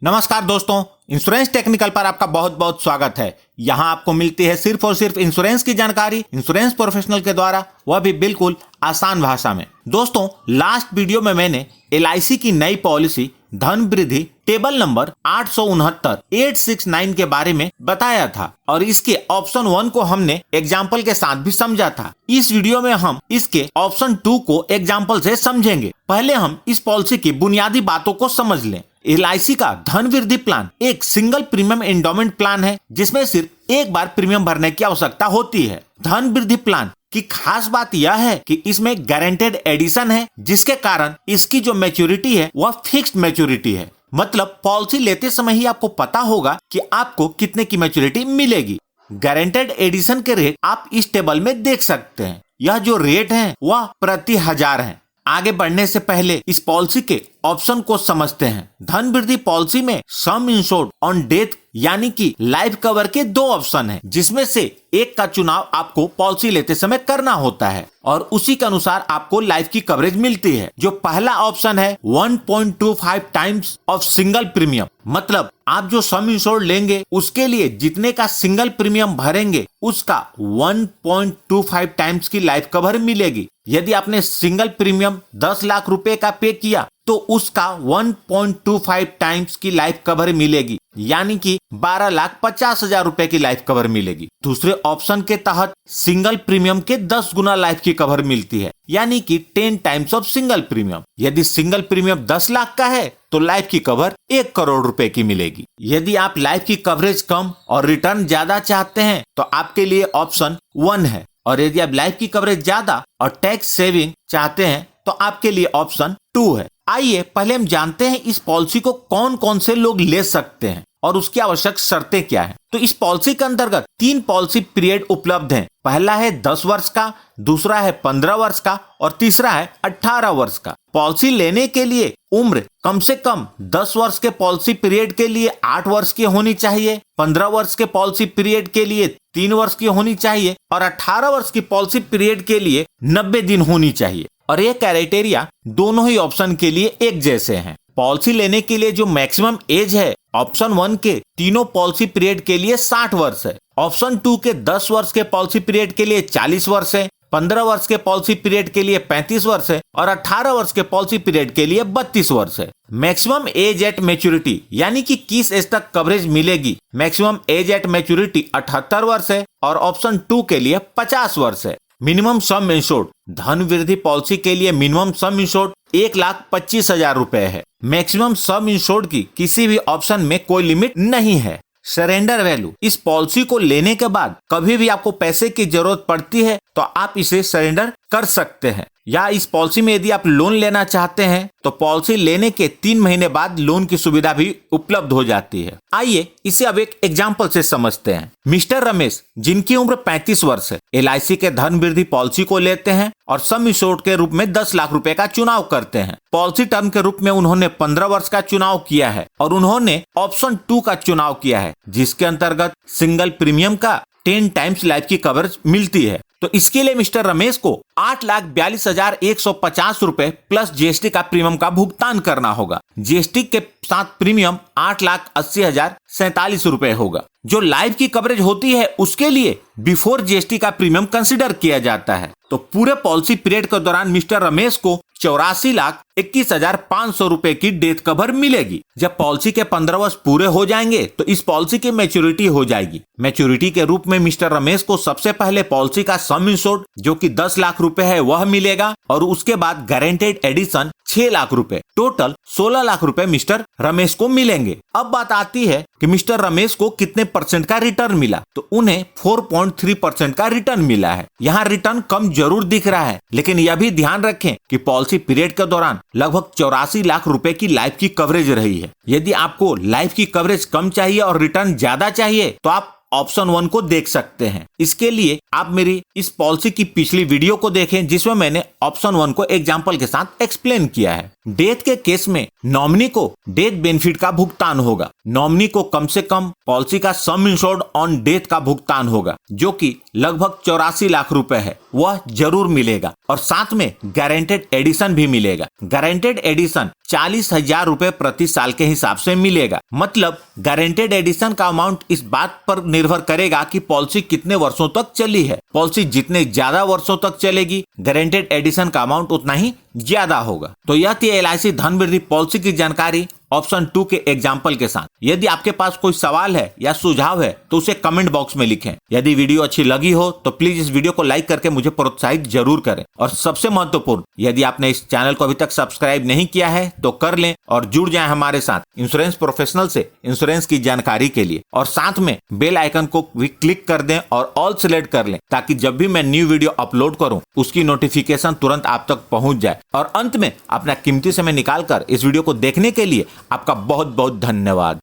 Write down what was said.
नमस्कार दोस्तों, insurance technical पर आपका बहुत बहुत स्वागत है। यहाँ आपको मिलती है सिर्फ और सिर्फ इंश्योरेंस की जानकारी इंश्योरेंस प्रोफेशनल के द्वारा, वह भी बिल्कुल आसान भाषा में। दोस्तों, लास्ट वीडियो में मैंने LIC की नई पॉलिसी धन वृद्धि टेबल नंबर 869 के बारे में बताया था और इसके ऑप्शन 1 को हमने एग्जाम्पल के साथ भी समझा था। इस वीडियो में हम इसके ऑप्शन 2 को एग्जाम्पल से समझेंगे। पहले हम इस पॉलिसी की बुनियादी बातों को समझ लें। LIC का धन वृद्धि प्लान एक सिंगल प्रीमियम एंडोमेंट प्लान है जिसमें सिर्फ एक बार प्रीमियम भरने की आवश्यकता होती है। धन वृद्धि प्लान की खास बात यह है कि इसमें गारंटेड एडिशन है, जिसके कारण इसकी जो मैच्योरिटी है वह फिक्स्ड मैच्योरिटी है। मतलब पॉलिसी लेते समय ही आपको पता होगा कि आपको कितने की मैच्योरिटी मिलेगी। गारंटेड एडिशन के रेट आप इस टेबल में देख सकते हैं। यह जो रेट है वह प्रति 1000 है। आगे बढ़ने से पहले इस पॉलिसी के ऑप्शन को समझते हैं। धन वृद्धि पॉलिसी में सम इंश्योर्ड ऑन डेथ यानी कि लाइफ कवर के 2 ऑप्शन हैं, जिसमें से एक का चुनाव आपको पॉलिसी लेते समय करना होता है और उसी के अनुसार आपको लाइफ की कवरेज मिलती है। जो पहला ऑप्शन है 1.25 टाइम्स ऑफ सिंगल प्रीमियम, मतलब आप जो सम इंश्योर्ड लेंगे उसके लिए जितने का सिंगल प्रीमियम भरेंगे उसका 1.25 टाइम्स की लाइफ कवर मिलेगी। यदि आपने सिंगल प्रीमियम 10 लाख रुपए का पे किया तो उसका 1.25 टाइम्स की लाइफ कवर मिलेगी, यानी कि 12,50,000 रुपए की लाइफ कवर मिलेगी। दूसरे ऑप्शन के तहत सिंगल प्रीमियम के 10 गुना लाइफ की कवर मिलती है, यानी कि 10 टाइम्स ऑफ सिंगल प्रीमियम। यदि सिंगल प्रीमियम 10 लाख का है तो लाइफ की कवर 1 करोड़ रुपए की मिलेगी। यदि आप लाइफ की कवरेज कम और रिटर्न ज्यादा चाहते हैं तो आपके लिए ऑप्शन 1 है, और यदि आप लाइफ की कवरेज ज्यादा और टैक्स सेविंग चाहते हैं तो आपके लिए ऑप्शन 2 है। आइए पहले हम जानते हैं इस पॉलिसी को कौन कौन से लोग ले सकते हैं और उसकी आवश्यक शर्तें क्या हैं। तो इस पॉलिसी के अंतर्गत 3 पॉलिसी पीरियड उपलब्ध हैं। पहला है 10 वर्ष का, दूसरा है 15 वर्ष का और तीसरा है 18 वर्ष का। पॉलिसी लेने के लिए उम्र कम से कम 10 वर्ष के पॉलिसी पीरियड के लिए 8 वर्ष की होनी चाहिए, 15 वर्ष के पॉलिसी पीरियड के लिए 3 वर्ष की होनी चाहिए और 18 वर्ष की पॉलिसी पीरियड के लिए 90 दिन होनी चाहिए। और ये क्राइटेरिया दोनों ही ऑप्शन के लिए एक जैसे हैं। पॉलिसी लेने के लिए जो मैक्सिमम एज है ऑप्शन 1 के तीनों पॉलिसी पीरियड के लिए 60 वर्ष है, ऑप्शन 2 के 10 वर्ष के पॉलिसी पीरियड के लिए 40 वर्ष है, 15 वर्ष के पॉलिसी पीरियड के लिए 35 वर्ष है और 18 वर्ष के पॉलिसी पीरियड के लिए 32 वर्ष है। मैक्सिमम एज एट मैच्योरिटी यानी कि किस एज तक कवरेज मिलेगी, मैक्सिमम एज एट मैच्योरिटी 78 वर्ष है और ऑप्शन 2 के लिए 50 वर्ष है। मिनिमम सम इंश्योर्ड धन वृद्धि पॉलिसी के लिए मिनिमम सम इंश्योर्ड 1,25,000 रुपए है। मैक्सिमम सम इंश्योर्ड की किसी भी ऑप्शन में कोई लिमिट नहीं है। सरेंडर वैल्यू इस पॉलिसी को लेने के बाद कभी भी आपको पैसे की जरूरत पड़ती है तो आप इसे सरेंडर कर सकते हैं, या इस पॉलिसी में यदि आप लोन लेना चाहते हैं तो पॉलिसी लेने के 3 महीने बाद लोन की सुविधा भी उपलब्ध हो जाती है। आइए इसे अब एक एग्जाम्पल से समझते हैं। मिस्टर रमेश, जिनकी उम्र 35 वर्ष है, LIC के धन वृद्धि पॉलिसी को लेते हैं और सम इंश्योर्ड के रूप में 10 लाख रुपए का चुनाव करते हैं। पॉलिसी टर्म के रूप में उन्होंने 15 वर्ष का चुनाव किया है और उन्होंने ऑप्शन 2 का चुनाव किया है, जिसके अंतर्गत सिंगल प्रीमियम का 10 टाइम्स लाइफ की कवरेज मिलती है। तो इसके लिए मिस्टर रमेश को 8,42,150 रुपए प्लस GST का प्रीमियम का भुगतान करना होगा। GST के साथ प्रीमियम 8,80,047 रुपए होगा। जो लाइफ की कवरेज होती है उसके लिए बिफोर GST का प्रीमियम कंसिडर किया जाता है। तो पूरे पॉलिसी पीरियड के दौरान मिस्टर रमेश को 84,21,500 रुपए की डेथ कवर मिलेगी। जब पॉलिसी के 15 वर्ष पूरे हो जाएंगे तो इस पॉलिसी की मैच्योरिटी हो जाएगी। मैच्योरिटी के रूप में मिस्टर रमेश को सबसे पहले पॉलिसी का सम इंश्योर्ड जो कि 10 लाख रुपए है वह मिलेगा और उसके बाद गारंटेड एडिशन 6 लाख रुपए, टोटल 16 लाख रुपए मिस्टर रमेश को मिलेंगे। अब बात आती है कि मिस्टर रमेश को कितने परसेंट का रिटर्न मिला, तो उन्हें 4.3% का रिटर्न मिला है। यहाँ रिटर्न कम जरूर दिख रहा है, लेकिन यह भी ध्यान रखें कि पॉलिसी पीरियड के दौरान लगभग 84 लाख रुपए की लाइफ की कवरेज रही है। यदि आपको लाइफ की कवरेज कम चाहिए और रिटर्न ज्यादा चाहिए तो आप ऑप्शन 1 को देख सकते हैं। इसके लिए आप मेरी इस पॉलिसी की पिछली वीडियो को देखें जिसमें मैंने ऑप्शन 1 को एग्जाम्पल के साथ एक्सप्लेन किया है। डेथ के केस में नॉमिनी को डेथ बेनिफिट का भुगतान होगा। नॉमिनी को कम से कम पॉलिसी का सम इंश्योर्ड ऑन डेथ का भुगतान होगा जो कि लगभग 84 लाख रुपए है वह जरूर मिलेगा और साथ में गारंटेड एडिशन भी मिलेगा। गारंटेड एडिशन 40,000 रुपए प्रति साल के हिसाब से मिलेगा। मतलब गारंटेड एडिशन का अमाउंट इस बात पर निर्भर करेगा कि पॉलिसी कितने वर्षों तक चली है। पॉलिसी जितने ज्यादा वर्षों तक चलेगी गारंटेड एडिशन का अमाउंट उतना ही ज्यादा होगा। तो यह थी LIC धन वृद्धि पॉलिसी की जानकारी ऑप्शन 2 के एग्जाम्पल के साथ। यदि आपके पास कोई सवाल है या सुझाव है तो उसे कमेंट बॉक्स में लिखें। यदि वीडियो अच्छी लगी हो तो प्लीज इस वीडियो को लाइक करके मुझे प्रोत्साहित जरूर करें। और सबसे महत्वपूर्ण, यदि आपने इस चैनल को अभी तक सब्सक्राइब नहीं किया है तो कर लें और जुड़ जाएं हमारे साथ इंश्योरेंस प्रोफेशनल से इंश्योरेंस की जानकारी के लिए। और साथ में बेल आइकन को भी क्लिक कर दें और ऑल सिलेक्ट कर लें ताकि जब भी मैं न्यू वीडियो अपलोड करूं उसकी नोटिफिकेशन तुरंत आप तक पहुंच जाए। और अंत में अपना कीमती समय निकालकर इस वीडियो को देखने के लिए आपका बहुत बहुत धन्यवाद।